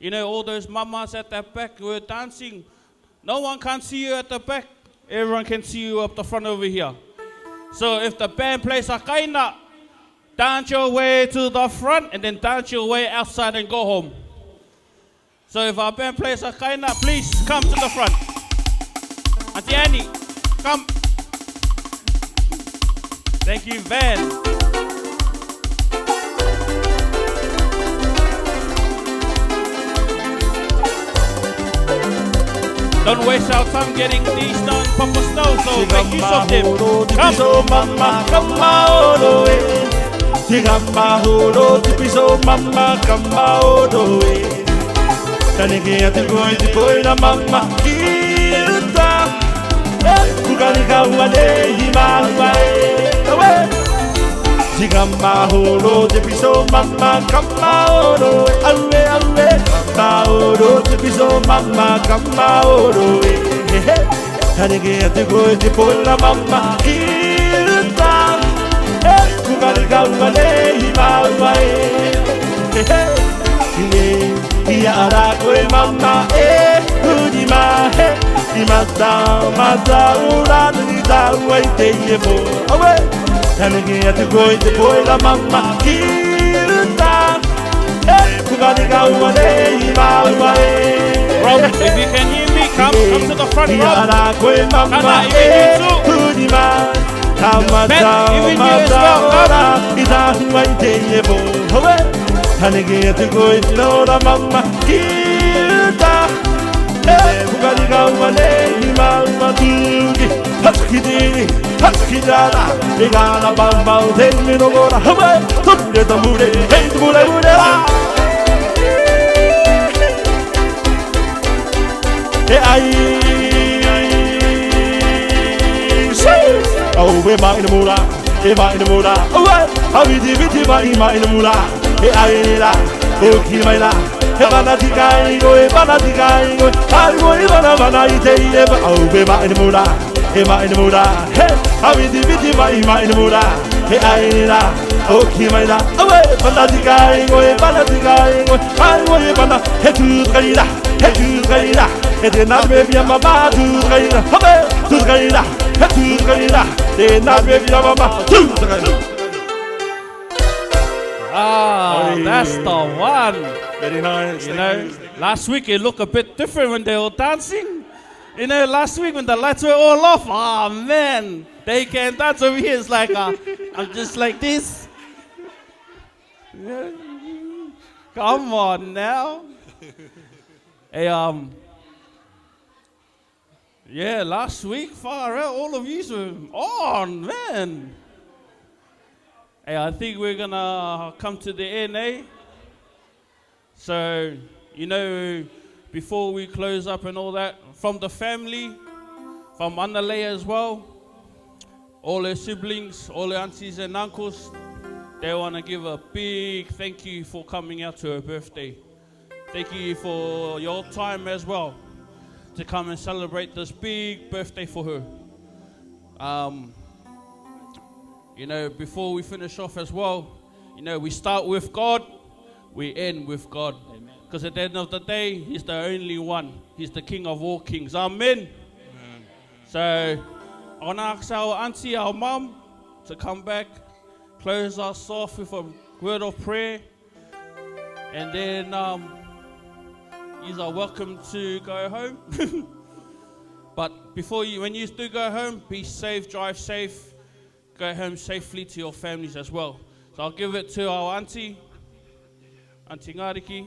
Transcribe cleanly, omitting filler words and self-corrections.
You know, all those mamas at the back who are dancing. No one can see you at the back. Everyone can see you up the front over here. So if the band plays a kaina, dance your way to the front and then dance your way outside and go home. So if our band plays a kaina, please come to the front. Auntie Annie, come. Thank you, Van. Don't waste our time getting these done, Papa Snow, so make use of them. Come! Mama, KAMAORO, KAMAORO, tipiso mama, KAMAORO, tanigi ati koi na mama, kita, kukani kawane himawa, KAMAORO, tipiso mama, KAMAORO, awe, KAMAORO, tipiso mama, KAMAORO, tanigi ati koi na mama, kita, kukani kawane himawa, Iara koe mama hujima imata mata ura ni taua I te mo awe tanigi atu koe te poe la mama kiruta kukani kawane himawa Rob, if you can hear me, come to the front, Rob. Iara koe mama hujima tamata mata ura ni taua I te mo awe Tanigi atu koe no la mama kita kukani kawane himawa tuki Hatsuki dara Egana bamba utemi no gora Hawaii Tulle ta mure Hei tu mure mure la E ai Oh we ma ina mura E ma ina mura Oh Hawiti viti ma ina mura E ai la Oki mai la E bana tikai go E bana tikai go Algo e bana ite e ba Oh we ma ina mura E ma ina mura Hey Hawiti viti ma ina mura E ai la Oki mai la Oh bana tikai go E bana tikai go Algo e bana He tu kaira He tu kaira E te na me via mama tu kaira Habe tu kaira He tu kaira E na me via mama tu kaira Ah, that's the one. Very nice. You know, last week it looked a bit different when they were dancing. You know, last week when the lights were all off, oh man, they can't dance over here. It's like, I'm just like this. Yeah. Come on now. Hey, yeah, last week, far out, all of you were on, man. Hey, I think we're gonna come to the end, eh? So, you know, before we close up and all that, from the family, from Analei as well, all her siblings, all her aunties and uncles, they want to give a big thank you for coming out to her birthday. Thank you for your time as well to come and celebrate this big birthday for her. You know, before we finish off as well, you know, we start with God, we end with God. Because at the end of the day, He's the only one. He's the King of all kings. Amen. Amen. So, I want to ask our auntie, our mum, to come back, close us off with a word of prayer. And then, you are welcome to go home. But when you do go home, be safe, drive safe. Go home safely to your families as well. So I'll give it to our auntie Ngariki.